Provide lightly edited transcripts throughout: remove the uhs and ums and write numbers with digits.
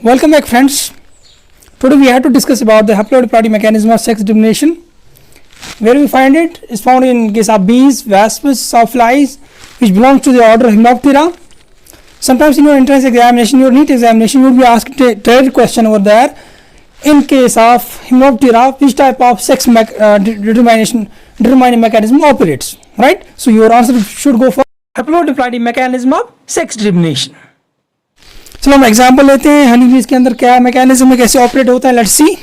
Welcome back, friends. Today we have to discuss about the haplodiploidy mechanism of sex discrimination. Where we find it is found in case of bees, wasps, or flies, which belongs to the order Hymenoptera. Sometimes in your entrance examination, your NEET examination, you will be asked a direct question over there. In case of Hymenoptera, which type of sex determining mechanism operates, right? So your answer should go for haplodiploidy mechanism of sex determination. चलो हम example लेते हैं हनी बीज के अंदर क्या mechanism है, कैसे ऑपरेट होता है. Let's see.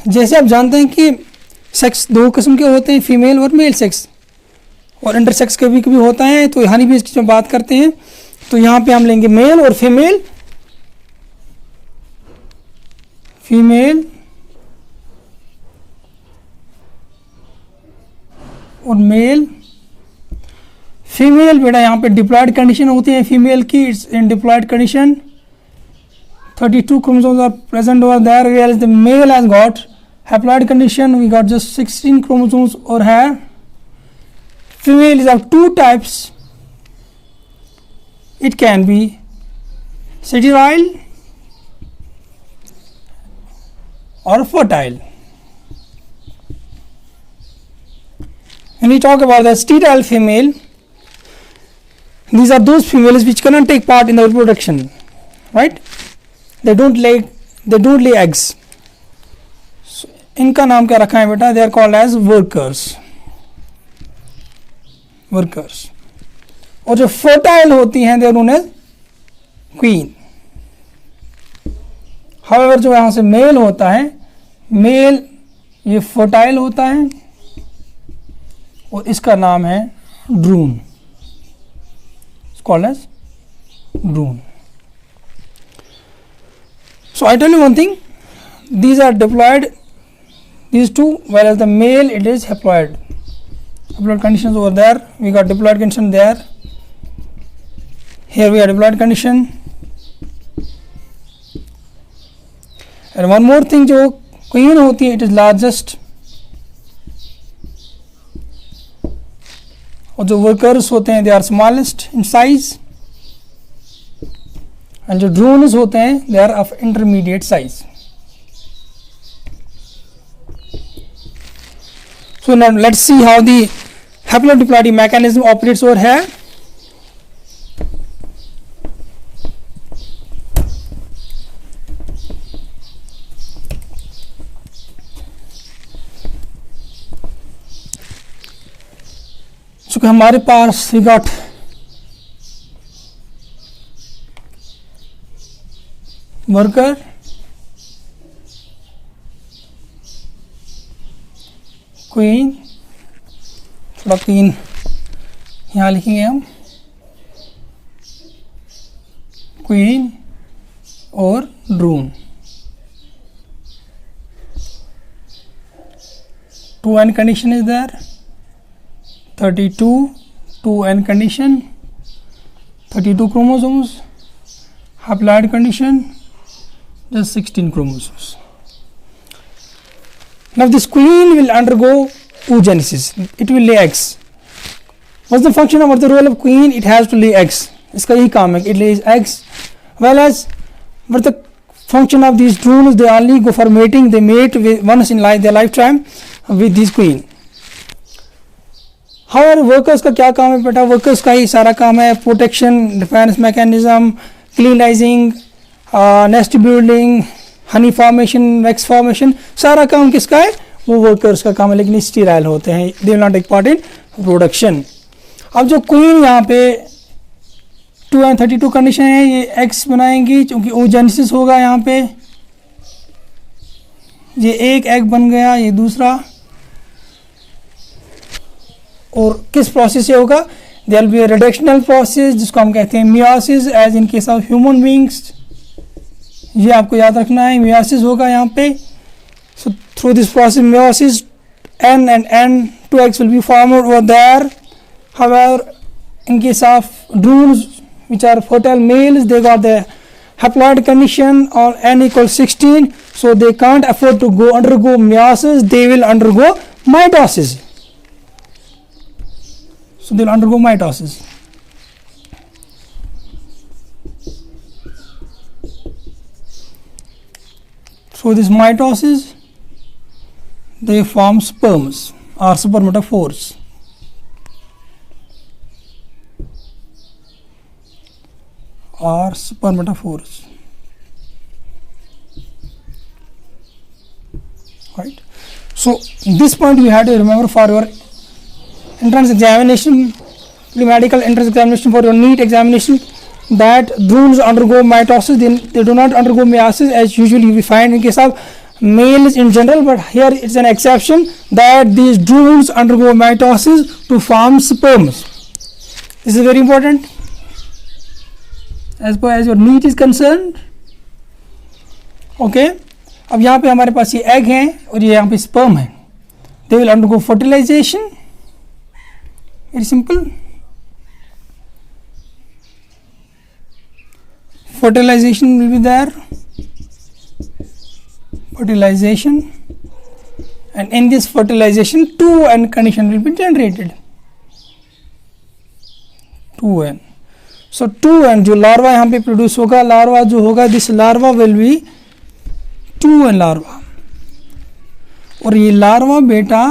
जैसे आप जानते हैं कि सेक्स दो किस्म के होते हैं, फीमेल और मेल सेक्स, और इंटरसेक्स कभी कभी होता है. तो हनी बीज की जब बात करते हैं तो यहाँ पे हम लेंगे मेल और फीमेल. और मेल. फीमेल बेटा यहाँ पे डिप्लॉयड कंडीशन होती है फीमेल की. It's in diploid condition. 32 chromosomes are present over there, whereas the male has got haploid condition. We got just 16 chromosomes over here. Female is of two types. It can be sterile or fertile. When we talk about the sterile female, these are those females which cannot take part in the reproduction, right? They don't lay eggs. So, इनका नाम क्या रखा है बेटा? They are called as workers. और जो fertile होती हैं दे नोन एज क्वीन. हाउएवर जो यहां से मेल होता है, मेल ये फर्टाइल होता है और इसका नाम है drone. Called as drone. So I tell you one thing, these are diploid, these two, whereas the male it is haploid. Haploid conditions over there, we got diploid condition there. Here we have diploid condition. And one more thing, जो queen होती है, it is largest. और जो workers होते हैं, they are smallest in size. And जो drones होते हैं, they are of intermediate size. So now let's see how the haplodiploidy mechanism operates over here. चूँकि हमारे पास we got worker, क्वीन, थोड़ा क्वीन यहाँ लिखेंगे हम, क्वीन और Druon. 2n condition is there. 32 2n condition, 32 chromosomes. Haploid condition, just 16 chromosomes. Now this queen will undergo oogenesis. It will lay eggs. What's the function or the role of queen? It has to lay eggs. इसका यही काम है, it lays eggs. Whereas what the function of these drones? They only go for mating. They mate with once in their lifetime with this queen. However, workers का क्या काम है बेटा? Workers का ही सारा काम है protection, defense mechanism, cleanizing, nest building, Honey formation, wax formation, सारा काम किसका है? वो वर्कर्स का काम है, लेकिन स्टीराइल होते हैं. They will not take part in production. अब जो क्वीन यहाँ पे 2n32 कंडीशन है, ये एग्स बनाएंगी क्योंकि oogenesis होगा यहाँ पे. ये एक एग बन गया, ये दूसरा. और किस प्रोसेस से होगा? There will be a reductional process जिसको हम कहते हैं meiosis, as in case of human beings. ये आपको याद रखना है, मियोसिस होगा यहाँ पे. So through this process meiosis n and n2 eggs will be formed over there. However, in case of drones which are fertile males, they got the haploid condition or n equals 16, so they can't afford to undergo meiosis, they will undergo mitosis. So they will undergo mitosis. So this mitosis, they form sperms or spermatophores. Or spermatophores, right? So this point you have to remember for your entrance examination, medical entrance examination, for your NEET examination, that drones undergo mitosis, they do not undergo meiosis as usually we find in case of males in general, but here it's an exception that these drones undergo mitosis to form sperms. This is very important as far as your NEET is concerned. Okay, अब यहाँ पे हमारे पास ये egg हैं और ये यहाँ पे स्पर्म है. They will undergo fertilization. Very simple. Fertilization will be there. Fertilization, and in this fertilization 2n condition will be generated. 2n. So 2n जो लार्वा यहाँ पे प्रोड्यूस होगा, लार्वा जो होगा, this larva will be 2n larva. और ये larva बेटा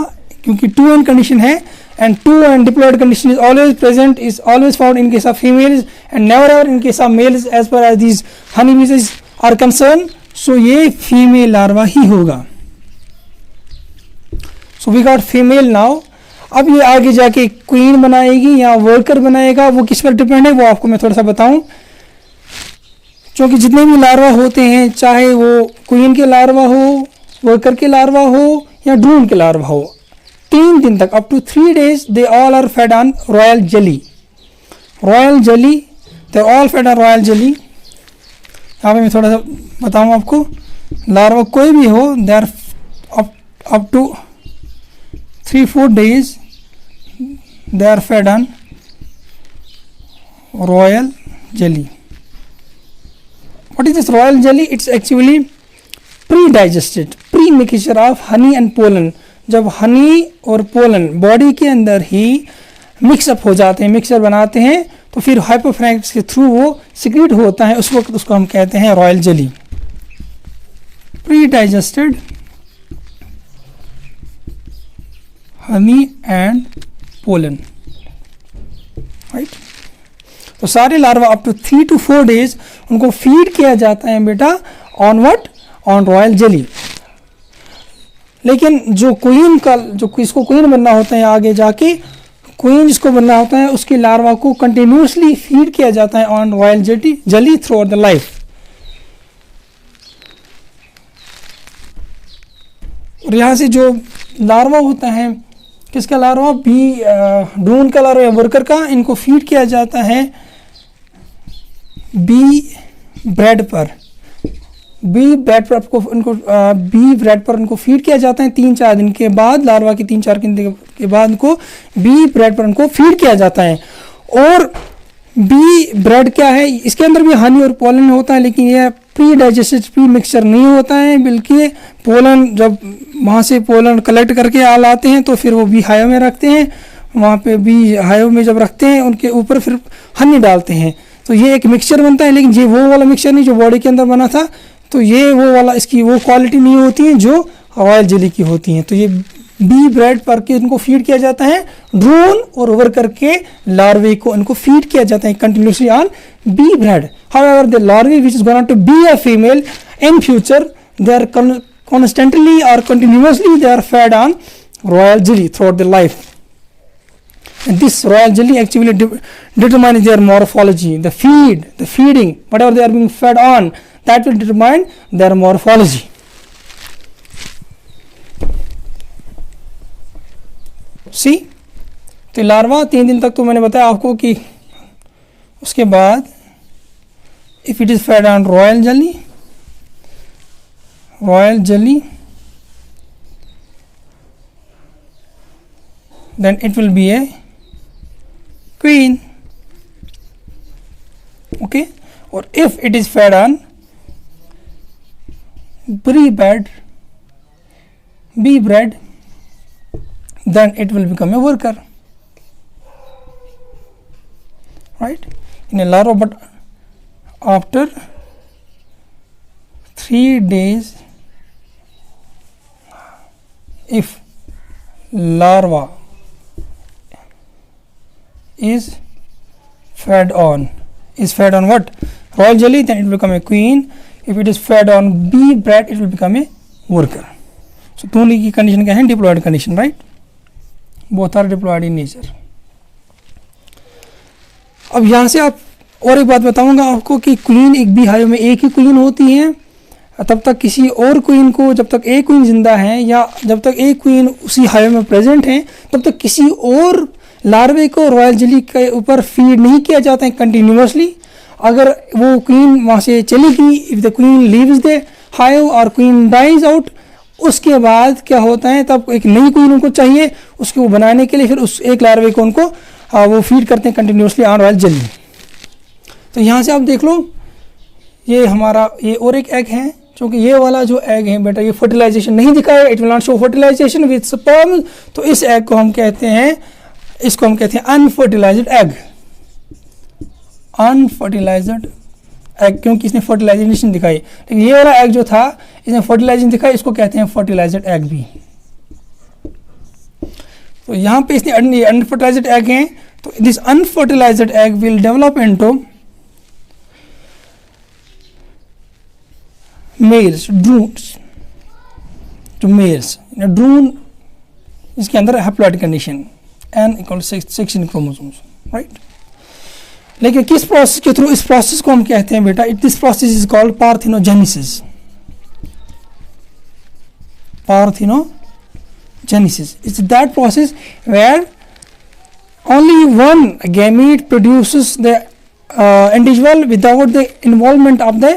क्योंकि 2n कंडीशन है and 2n diploid condition is always present, is always found in case of females and never ever in case of males as far as these honeybees are concerned. So ये female larva ही होगा. So we got female now. अब ये आगे जाके queen बनाएगी या worker बनाएगा, वो किस पर डिपेंड है वो आपको मैं थोड़ा सा बताऊं. क्योंकि जितने भी लार्वा होते हैं, चाहे वो क्वीन के लार्वा हो, वर्कर के लार्वा हो या ड्रोन के लार्वा हो, 3 दिन तक up to 3 days they all are fed on royal jelly. Royal jelly, they are all fed on royal jelly. यहाँ पे मैं थोड़ा सा बताऊँ आपको, लार्वा कोई भी हो, they are up to 3-4 days they are fed on royal jelly. What is this royal jelly? It's actually pre-digested, pre-mixture of honey and pollen. जब हनी और पोलन बॉडी के अंदर ही मिक्सअप हो जाते हैं, मिक्सर बनाते हैं, तो फिर हाइपोफ्रैक्स के थ्रू वो सिक्रीट होता है, उस वक्त उसको हम कहते हैं royal jelly. Predigested honey and pollen, right. तो सारे larva up to 3 to 4 days उनको फीड किया जाता है बेटा on what, on royal jelly. लेकिन जो क्वीन का, जो इसको क्वीन बनना होता है आगे जाके, क्वीन जिसको बनना होता है, उसके लार्वा को कंटिन्यूसली फीड किया जाता है on royal jelly through out the life. और यहाँ से जो लार्वा होता है, किसका लार्वा, ड्रोन का लार्वा या वर्कर का, इनको फीड किया जाता है बी ब्रेड पर. बी ब्रेड पर उनको फीड किया जाता है 3-4 दिन के बाद, लार्वा के 3-4 दिन के बाद उनको बी ब्रेड पर उनको फीड किया जाता है. और बी ब्रेड क्या है, इसके अंदर भी हनी और पोलन होता है, लेकिन यह प्री डाइजेस्टेड प्री मिक्सचर नहीं होता है, बल्कि पोलन जब वहाँ से पोलन कलेक्ट करके लाते हैं तो फिर वो बी हाइव में रखते हैं, वहाँ पे बी हाइव में जब रखते हैं उनके ऊपर फिर हनी डालते हैं, तो ये एक मिक्सचर बनता है. लेकिन ये वो वाला मिक्सचर नहीं जो बॉडी के अंदर बना था, तो ये वो वाला, इसकी वो क्वालिटी नहीं होती है जो रॉयल जेली की होती हैं. तो ये बी ब्रेड पर के इनको फीड किया जाता है, ड्रोन और वर्कर के लार्वे को इनको फीड किया जाता है continuously on bee bread. However the larvae which is going to be a female in future, they are constantly or continuously they are fed on royal jelly throughout their life. And this royal jelly actually determines their morphology, the feeding, whatever they are being fed on, that will determine their morphology. See, तो larva 3 दिन तक तो मैंने बताया आपको कि उसके बाद if it is fed on royal jelly, then it will be a queen. Okay, or if it is fed on be bred, then it will become a worker, right, in a larva. But after 3 days, if larva is fed on what? Royal jelly, then it will become a queen. If it is fed on bee bread, it will become a worker. So दोनों की condition क्या है? Diploid condition, right? Both are diploid in nature. अब यहाँ से आप और एक बात बताऊंगा आपको कि क्वीन एक बी हाइव में एक ही क्वीन होती है. तब तक किसी और क्वीन को, जब तक एक क्वीन जिंदा है या जब तक एक क्वीन उसी हाइव में प्रेजेंट है, तब तक किसी और लार्वे को रॉयल जेली के ऊपर फीड नहीं किया जाता है कंटिन्यूसली. अगर वो क्वीन वहाँ से चली गई, if the queen leaves the hive और क्वीन डाइज आउट, उसके बाद क्या होता है, तब एक नई क्वीन उनको चाहिए उसको वो बनाने के लिए. फिर उस एक लार्वे को उनको वो फीड करते हैं कंटिन्यूसली ऑन रॉयल जेली. तो यहाँ से आप देख लो, ये हमारा ये और एक एग है, क्योंकि ये वाला जो एग है बेटा, ये फर्टिलाइजेशन नहीं दिखाया, it will not show fertilisation with sperm. तो इस एग को हम कहते हैं, इसको हम कहते हैं अनफर्टिलाइज्ड एग. अनफर्टिलाइज्ड एग, क्योंकि इसने फर्टिलाइजेशन दिखाई. लेकिन ये वाला एग जो था, इसने फर्टिलाइजेशन दिखाई, इसको कहते हैं फर्टिलाइज्ड एग भी. तो यहाँ पे इसने अनफर्टिलाइज्ड एग हैं. तो this unfertilized egg will develop into males, drones, to males. Drone इसके अंदर haploid condition, n equal 16 chromosomes, right. लेकिन किस प्रोसेस के थ्रू? इस प्रोसेस को हम कहते हैं बेटा, this process is called parthenogenesis. Parthenogenesis is that process where only one gamete produces the individual without the involvement of the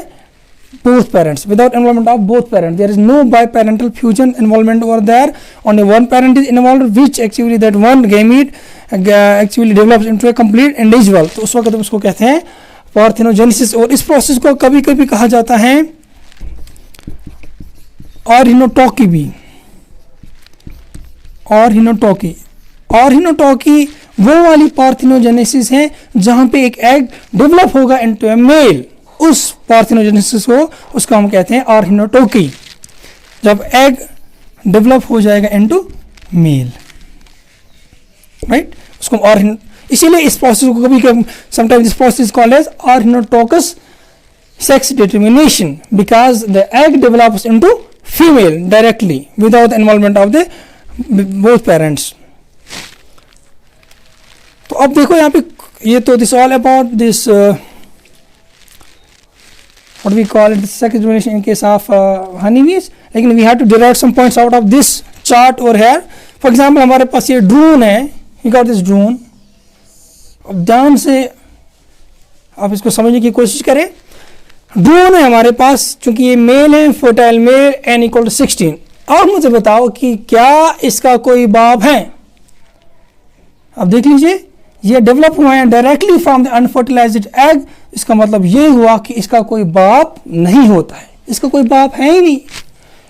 both parents. Without involvement of both parents, there is no biparental fusion involvement over there. Only one parent is involved, which actually that one gamete actually develops into a complete individual. तो उस वक्त उसको कहते हैं parthenogenesis. और इस process को कभी कभी कहा जाता है ऑर्हिनोटॉकी भी. ऑर्हिनोटॉकी वो वाली पार्थिनोजेनेसिस है जहां पे एक एग डेवलप होगा इनटू ए मेल. उस पार्थिनोजेनेसिस को, उसको हम कहते हैं ऑर्हिनोटॉकी, जब एग डेवलप हो जाएगा इनटू मेल, राइट. उसको इसीलिए इस प्रोसेस को कभी कभी sometimes this process is called as arrhenotokous sex determination, because the egg develops into female directly without the involvement of the both parents. तो अब देखो यहाँ पे, ये तो this all about this what we call it sex determination in case of honeybees. लेकिन we have to derive some points out of this chart over here. For example, हमारे पास ये ड्रोन है, we got this drone. अब ध्यान से आप इसको समझने की कोशिश करें. ड्रोन है हमारे पास, चूंकि ये मेल है, fertile male, n equal to 16. और मुझे बताओ कि क्या इसका कोई बाप है? अब देख लीजिए, ये डेवलप हुआ है directly from the unfertilised egg. इसका मतलब ये हुआ कि इसका कोई बाप नहीं होता है, इसका कोई बाप है ही नहीं.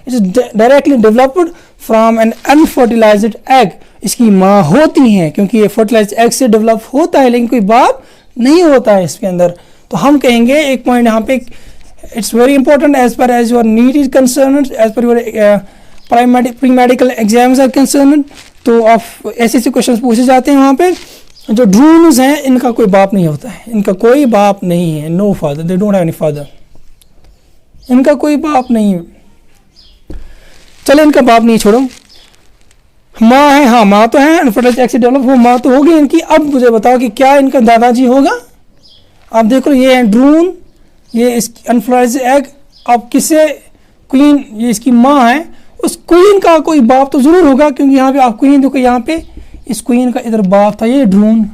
It is directly developed from an unfertilised egg. इसकी माँ होती है, क्योंकि ये फर्टिलाइज्ड एग से डेवलप होता है, लेकिन कोई बाप नहीं होता है इसके अंदर. तो हम कहेंगे एक पॉइंट यहाँ पे, it's very important as per as your need is concern, as per your pre medical exams are concern. तो आप ऐसे क्वेश्चन पूछे जाते हैं वहाँ पे. जो ड्रून्स हैं, इनका कोई बाप नहीं होता है, इनका कोई बाप नहीं है. No father, they don't have any father. इनका कोई बाप नहीं है. चलो इनका बाप नहीं, छोड़ो. माँ है, हाँ माँ तो है, अनफर्टिलाइज्ड एग से डेवलप वो माँ तो होगी इनकी. अब मुझे बताओ कि क्या इनका दादाजी होगा? आप देखो, ये है ड्रून, ये इसकी अनफर्टिलाइज्ड एग. अब किसे क्वीन, ये इसकी माँ है, उस क्वीन का कोई बाप तो जरूर होगा, क्योंकि यहाँ पे आप क्वीन देखो, यहाँ पे इस क्वीन का इधर बाप था, ये ड्रून.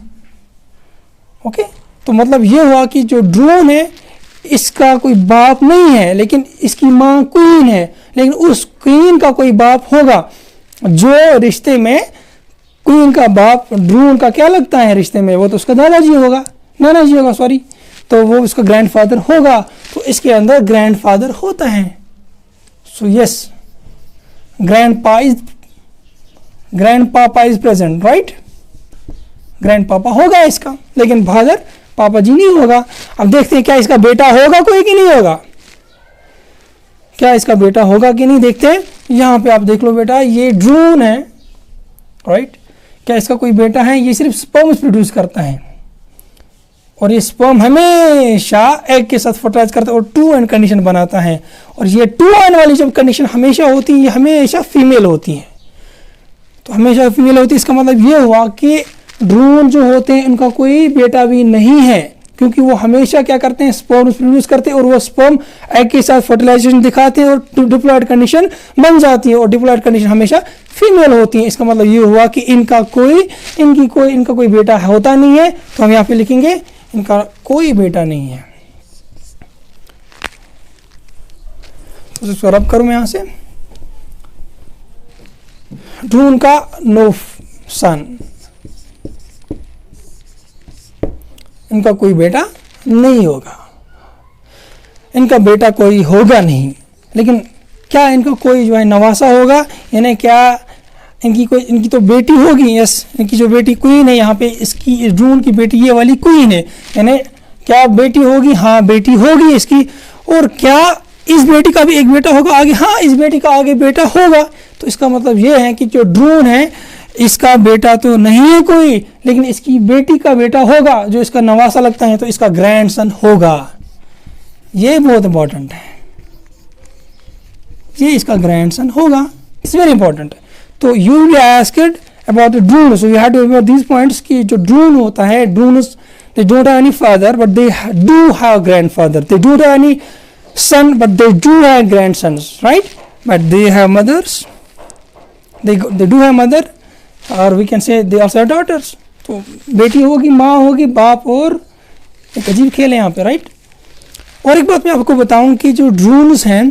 ओके, तो मतलब ये हुआ कि जो ड्रून है इसका कोई बाप नहीं है, लेकिन इसकी माँ क्वीन है. लेकिन उस क्वीन का कोई बाप होगा, जो रिश्ते में क्वीन का बाप ड्रून का क्या लगता है रिश्ते में, वो तो उसका दादाजी होगा, नाना जी होगा, सॉरी. तो वो उसका ग्रैंडफादर होगा. तो इसके अंदर ग्रैंडफादर होता है. So yes, grandpapa is present, right? ग्रैंडपापा होगा इसका, लेकिन फादर पापा जी नहीं होगा। अब देखते हैं क्या इसका बेटा होगा कोई कि नहीं होगा, क्या इसका बेटा होगा कि नहीं, देखते हैं। यहाँ पे आप देख लो बेटा, ये ड्रोन है, राइट? क्या इसका कोई बेटा है? ये सिर्फ स्पर्म्स प्रोड्यूस करता है, और ये स्पर्म हमेशा एग के साथ फर्टिलाइज करता है और 2n कंडीशन बनाता है। और ये 2n वाली जब कंडीशन हमेशा होती है, ये हमेशा फीमेल होती है। तो हमेशा फीमेल होती है, इसका मतलब ये हुआ कि ड्रोन जो होते हैं उनका कोई बेटा भी नहीं है, क्योंकि वो हमेशा क्या करते हैं, स्पर्म प्रोड्यूस करते हैं, और वो स्पर्म एग के साथ फर्टिलाइजेशन दिखाते हैं और डिप्लॉयड कंडीशन बन जाती है, और डिप्लॉयड कंडीशन हमेशा फीमेल होती है। इसका मतलब ये हुआ कि इनका कोई बेटा होता नहीं है। तो हम यहाँ पे लिखेंगे इनका कोई बेटा नहीं है। तो इसको रब करूं मैं यहाँ से, ड्रोन का नो सन, इनका कोई बेटा नहीं होगा, इनका बेटा कोई होगा नहीं। लेकिन क्या इनका कोई जो है नवासा होगा, यानी क्या इनकी तो बेटी होगी? यस, इनकी जो बेटी क्वीन है यहाँ पे, इसकी ड्रोन की बेटी ये वाली क्वीन है, यानी क्या बेटी होगी? हाँ, बेटी होगी इसकी। और क्या इस बेटी का भी एक बेटा होगा आगे? हाँ, इस बेटी का आगे बेटा होगा। तो इसका मतलब ये है कि जो ड्रोन है इसका बेटा तो नहीं है कोई, लेकिन इसकी बेटी का बेटा होगा जो इसका नवासा लगता है, तो इसका ग्रैंडसन होगा। ये बहुत इंपॉर्टेंट है, ये इसका ग्रैंडसन होगा। It's very important. तो you will be asked about the drone, so you have to remember these points कि जो ड्रोन होता है, drones they don't have any father but they do have grandfather, they don't have any son but they do have grandsons, right? But they have mothers, they do have mother, or we can say they also have daughters. तो बेटी होगी, माँ होगी, बाप, और एक अजीब खेल है यहाँ पे, राइट? और एक बात मैं आपको बताऊं कि जो ड्रोन्स हैं,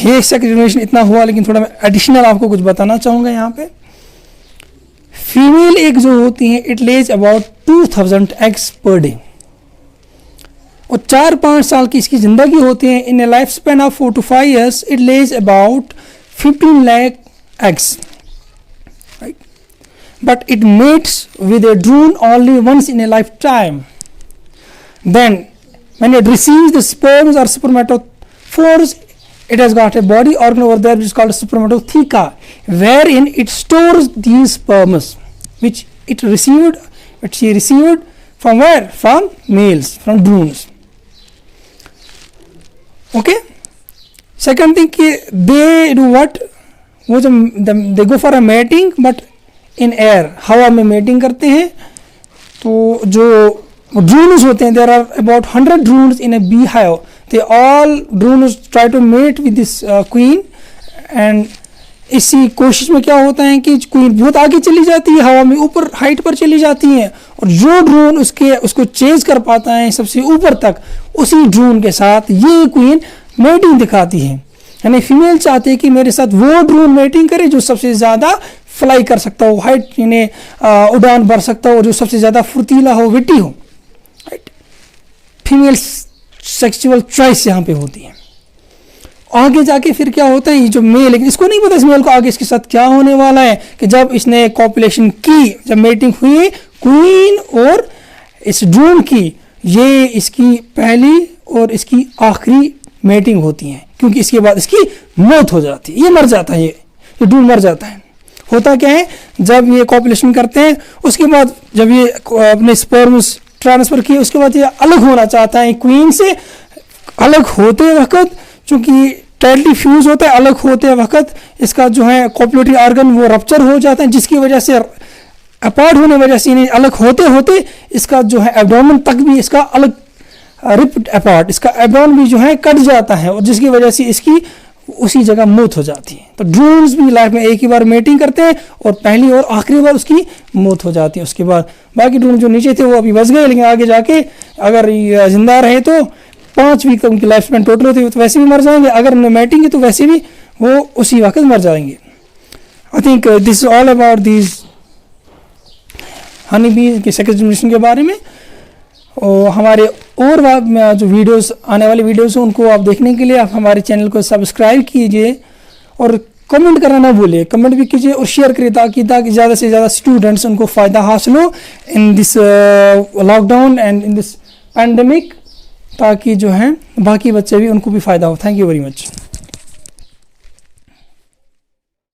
ये सेकंड जनरेशन इतना हुआ, लेकिन थोड़ा मैं एडिशनल आपको कुछ बताना चाहूँगा यहाँ पे। फीमेल एग जो होती हैं, it lays about 2000 eggs per day, और 4-5 साल की इसकी ज़िंदगी होती है। In a life span of 4 to 5 years it lays about 15 lakh eggs, right? But it mates with a drone only once in a lifetime. Then when it receives the sperms or spermatophores, it has got a body organ over there which is called spermatotheca, wherein it stores these sperms which she received from where? From males, from drones. Okay, second thing कि they do what, वो जब they go for a mating but in air, हवा में mating करते हैं। तो जो drones होते हैं, there are about 100 drones in a beehive, they all drones try to mate with this queen, and इसी कोशिश में क्या होता है कि क्वीन बहुत आगे चली जाती है, हवा में ऊपर हाइट पर चली जाती है, और जो ड्रोन उसको चेज कर पाता है सबसे ऊपर तक, उसी ड्रोन के साथ ये क्वीन मेटिंग दिखाती है। यानी फीमेल चाहती है कि मेरे साथ वो ड्रोन मेटिंग करे जो सबसे ज़्यादा फ्लाई कर सकता हो, हाइट यानी उड़ान भर सकता हो, और जो सबसे ज़्यादा फुर्तीला हो, विटी हो, राइट? फीमेल सेक्सुअल चॉइस यहाँ पे होती है। आगे जाके फिर क्या होता है, ये जो मेल, लेकिन इसको नहीं पता इस मेल को आगे इसके साथ क्या होने वाला है, कि जब इसने कॉपुलेशन की, जब मेटिंग हुई क्वीन और इस ड्रोन की, ये इसकी पहली और इसकी आखिरी मेटिंग होती है, क्योंकि इसके बाद इसकी मौत हो जाती है, ये मर जाता है, ये ड्रोन मर जाता है। होता क्या है, जब ये कॉपुलेशन करते हैं, उसके बाद जब ये अपने स्पर्म्स ट्रांसफ़र किए, उसके बाद ये अलग होना चाहता है क्वीन से। अलग होते वक्त चूँकि टाइटली फ्यूज होता है, अलग होते वक्त इसका जो है कॉपुलेटरी ऑर्गन वो रप्चर हो जाता है, जिसकी वजह से अपार्ट होने वजह से अलग होते होते इसका जो है एब्डोमेन तक भी इसका अलग रिप्ड अपार्ट, इसका एब्डोमेन भी जो है कट जाता है, और जिसकी वजह से इसकी उसी जगह मौत हो जाती है। तो ड्रोन्स भी लाइफ में एक ही बार मेटिंग करते हैं और पहली और आखिरी बार उसकी मौत हो जाती है। उसके बाद बाकी ड्रोन जो नीचे थे वो अभी बच गए, लेकिन आगे जाके अगर जिंदा रहे तो 5 वीक तक उनकी लाइफ स्पैन टोटल होती है, तो वैसे भी मर जाएंगे। अगर उन्हें मेटिंग है तो वैसे भी वो उसी वक्त मर जाएंगे। I think this is all about this honey bee के सेकंड जनरेशन के बारे में। और हमारे और जो वीडियोस आने वाले वीडियोस हैं उनको आप देखने के लिए आप हमारे चैनल को सब्सक्राइब कीजिए और कमेंट करना ना भूलिए, कमेंट भी कीजिए और शेयर करिए ताकि ज़्यादा से ज़्यादा स्टूडेंट्स उनको फ़ायदा हासिल हो in this lockdown and in this pandemic, ताकि जो है बाकी बच्चे भी उनको भी फ़ायदा हो। Thank you very much.